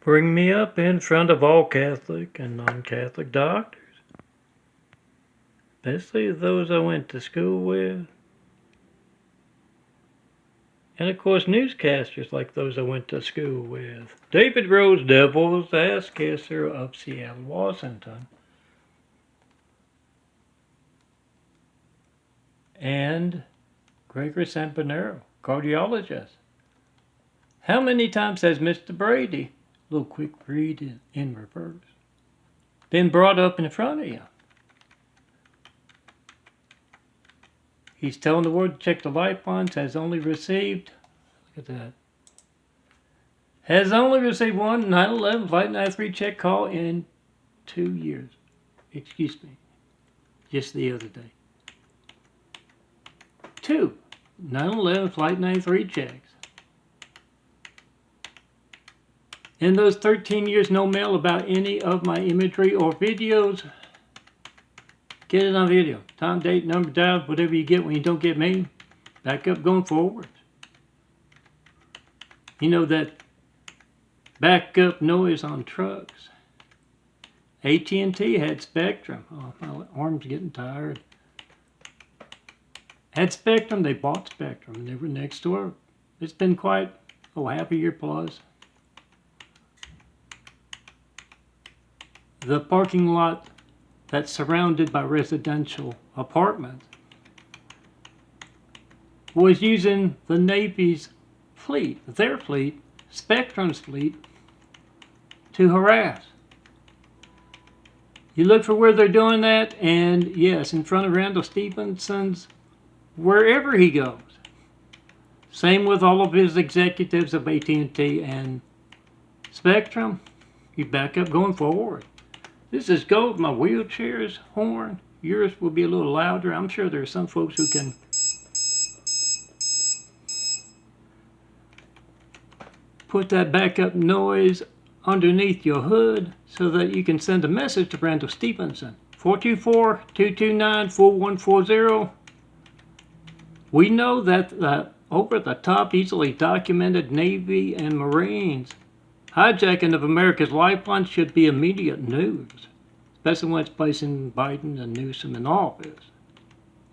Bring me up in front of all Catholic and non-Catholic doctors, especially those I went to school with. And of course, newscasters like those I went to school with. David Rose Devils, ass kisser of Seattle, Washington. And Gregory Sampanero, cardiologist. How many times has Mr. Brady, a little quick read in reverse, been brought up in front of you? He's telling the world to check the lifelines, has only received, look at that, has only received one 9/11 Flight 93 check call in 2 years. Excuse me, just the other day. 2 9/11 Flight 93 checks. In those 13 years, no mail about any of my imagery or videos. Get it on video. Time, date, number, dial, whatever you get when you don't get me. Back up going forward. You know that backup noise on trucks. AT&T had Spectrum. Oh, my arm's getting tired. Had Spectrum, they bought Spectrum, and they were next door. It's been quite, half a year plus. The parking lot that's surrounded by residential apartments was using the Navy's fleet, their fleet, Spectrum's fleet, to harass. You look for where they're doing that, and yes, in front of Randall Stephenson's, wherever he goes. Same with all of his executives of AT&T and Spectrum. You back up going forward. This is gold. My wheelchair's horn. Yours will be a little louder. I'm sure there are some folks who can put that backup noise underneath your hood so that you can send a message to Randall Stephenson. 424-229-4140. We know that the over-the-top, easily documented Navy and Marines hijacking of America's lifeline should be immediate news, especially when it's placing Biden and Newsom in office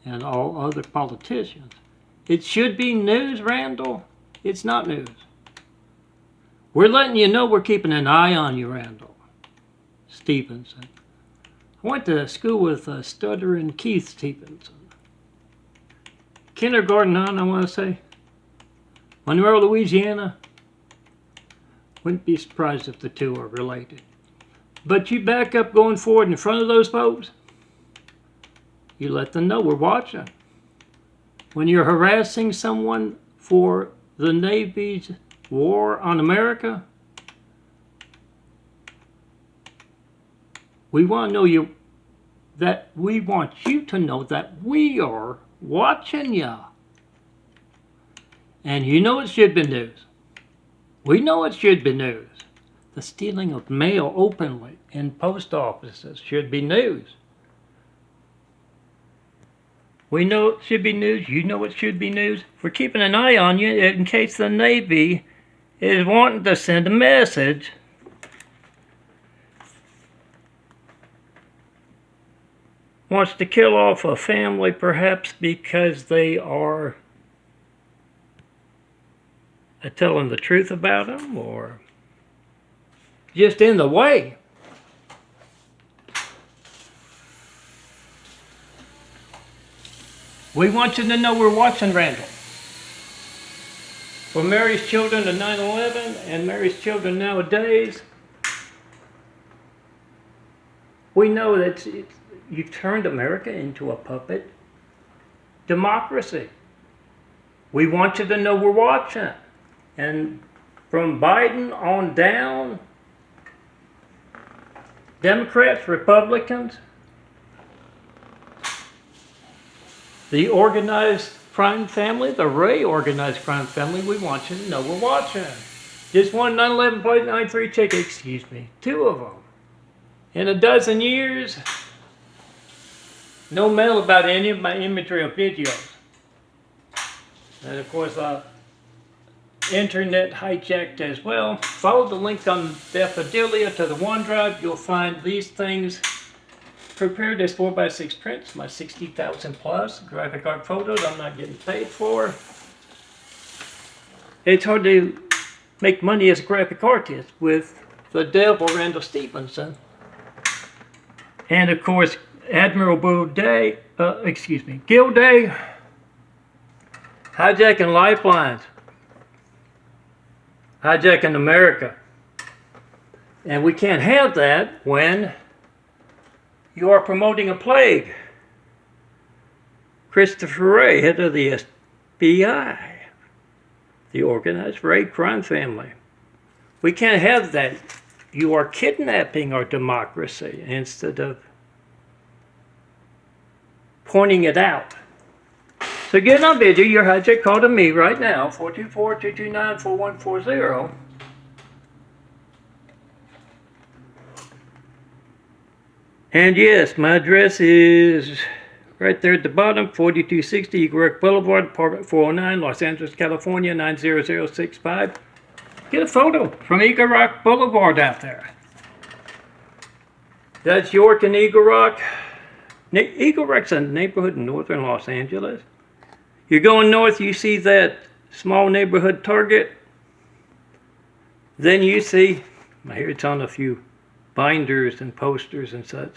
and all other politicians. It should be news, Randall. It's not news. We're letting you know we're keeping an eye on you, Randall Stephenson. I went to school with stuttering Keith Stephenson. Kindergarten on, I want to say. Monroe, Louisiana. Wouldn't be surprised if the two are related. But you back up going forward in front of those folks. You let them know we're watching. When you're harassing someone for the Navy's war on America, we want to know we want you to know that we are watching ya. And you know it should be news. We know it should be news. The stealing of mail openly in post offices should be news. We know it should be news. You know it should be news. We're keeping an eye on you in case the Navy is wanting to send a message. Wants to kill off a family perhaps because they are telling the truth about them or just in the way. We want you to know we're watching, Randall. For Mary's children of 9/11 and Mary's children nowadays, we know that you've turned America into a puppet democracy. We want you to know we're watching. And from Biden on down, Democrats, Republicans, the organized crime family, the Ray organized crime family, we want you to know we're watching. Just one 9/11 Flight 93 check, two of them. In a dozen years, no mail about any of my imagery or videos. And of course, internet hijacked as well. Follow the link on Daffodilia to the OneDrive. You'll find these things prepared as 4x6 prints, my 60,000 plus graphic art photos I'm not getting paid for. It's hard to make money as a graphic artist with the devil Randall Stevenson. And of course, Admiral Day, Gilday, hijacking lifelines, hijacking America. And we can't have that when you are promoting a plague. Christopher Wray, head of the FBI, the organized raid crime family. We can't have that. You are kidnapping our democracy instead of pointing it out. So get on video, your hijack call to me right now, 424-229-4140. And yes, my address is right there at the bottom, 4260 Eagle Rock Boulevard, apartment 409, Los Angeles, California, 90065. Get a photo from Eagle Rock Boulevard out there. That's York and Eagle Rock. Eagle Rock's a neighborhood in northern Los Angeles. You're going north, you see that small neighborhood Target. Then you see, here it's on a few binders and posters and such.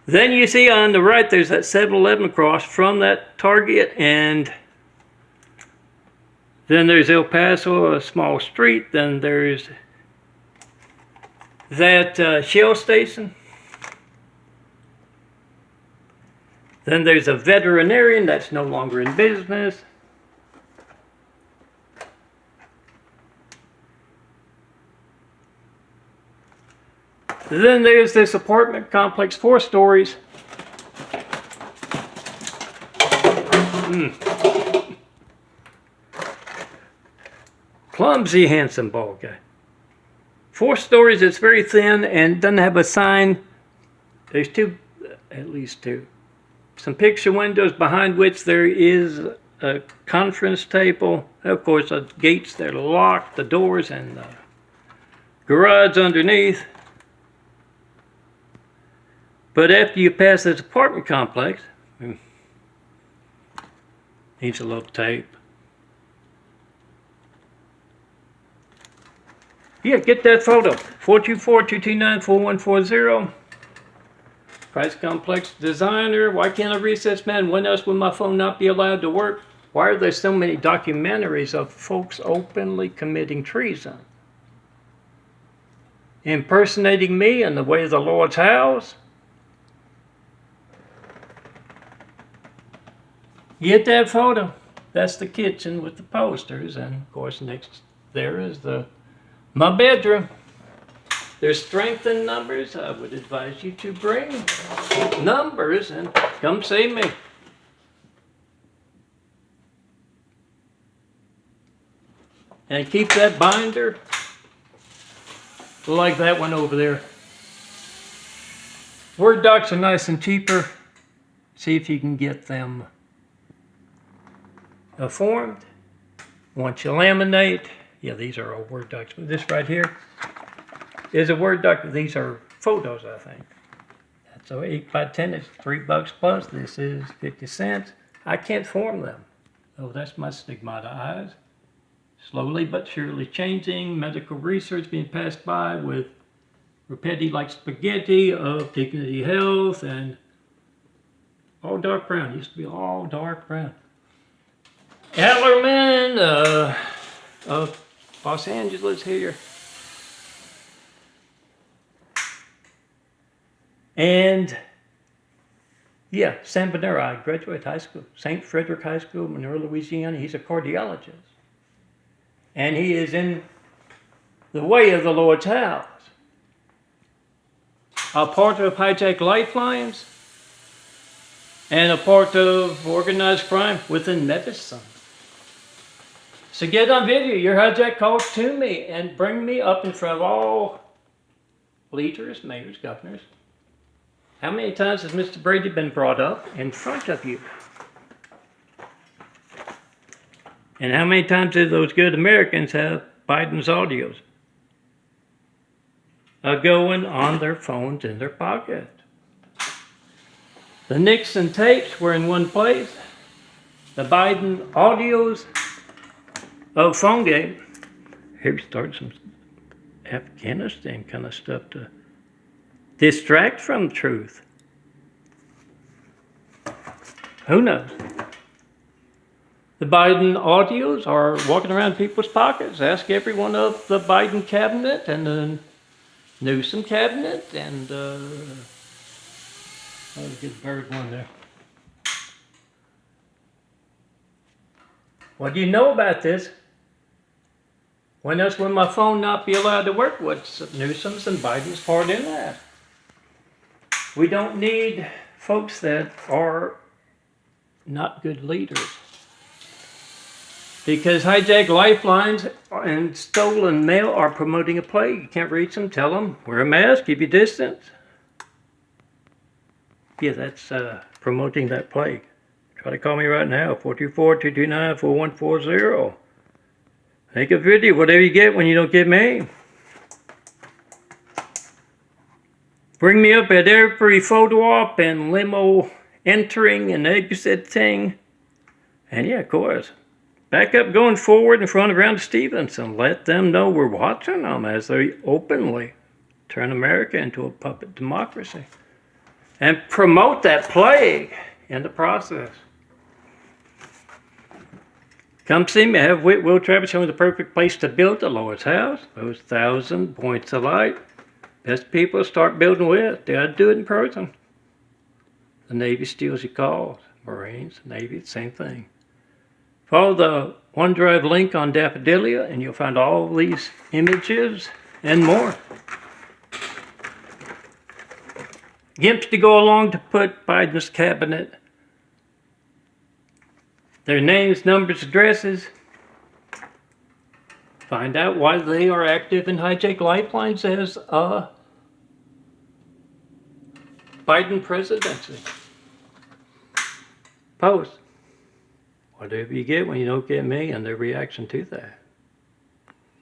Then you see on the right there's that 7-Eleven across from that Target, and then there's El Paso, a small street. Then there's that Shell station. Then there's a veterinarian that's no longer in business. Then there's this apartment complex, 4 stories. Clumsy, handsome bald guy. 4 stories, it's very thin and doesn't have a sign. There's at least two. Some picture windows behind which there is a conference table. Of course, the gates that are locked, the doors, and the garage underneath. But after you pass this apartment complex, needs a little tape. Yeah, get that photo. 424-229-4140. Price complex designer. Why can't I reach this man? When else will my phone not be allowed to work? Why are there so many documentaries of folks openly committing treason? Impersonating me in the way of the Lord's house? Get that photo. That's the kitchen with the posters, and of course next there is my bedroom. There's strength in numbers. I would advise you to bring numbers and come see me. And keep that binder like that one over there. Word docs are nice and cheaper. See if you can get them formed. Once you laminate, yeah, these are all Word docs. But this right here is a Word doc. These are photos, I think. So 8x10 is $3 plus. This is 50 cents. I can't form them. Oh, that's my stigmata eyes. Slowly but surely changing. Medical research being passed by with rapidity like spaghetti of Dignity Health and all dark brown. Used to be all dark brown. Ellerman of Los Angeles here. And yeah, San Bernardino, I graduated high school. St. Frederick High School, Monroe, Louisiana. He's a cardiologist. And he is in the way of the Lord's house. A part of hijack lifelines and a part of organized crime within medicine. So get on video your hijack calls to me and bring me up in front of all leaders, mayors, governors. How many times has Mr. Brady been brought up in front of you? And how many times did those good Americans have Biden's audios going on their phones in their pocket? The Nixon tapes were in one place. The Biden audios of Phonegate. Here we start some Afghanistan kind of stuff to distract from the truth. Who knows? The Biden audios are walking around people's pockets. Ask everyone of the Biden cabinet and the Newsom cabinet and oh, good bird one there. What do you know about this? When else will my phone not be allowed to work? What's Newsom's and Biden's part in that? We don't need folks that are not good leaders. Because hijacked lifelines and stolen mail are promoting a plague. You can't reach them, tell them, wear a mask, keep your distance. Yeah, that's promoting that plague. Try to call me right now, 424-229-4140. Make a video, whatever you get when you don't get me. Bring me up at every photo op and limo entering and exiting. And yeah, of course, back up going forward in front of Brown Stevenson. Let them know we're watching them as they openly turn America into a puppet democracy. And promote that plague in the process. Come see me. I have Will Travis showing the perfect place to build the Lord's house. Those 1,000 points of light. Best people start building with. They got to do it in person. The Navy steals your calls. Marines, Navy, same thing. Follow the OneDrive link on Daffodilia and you'll find all these images and more. Gimps to go along to put Biden's cabinet. Their names, numbers, addresses. Find out why they are active in hijack lifelines as a Biden presidency. Post. Whatever you get when you don't get me and their reaction to that.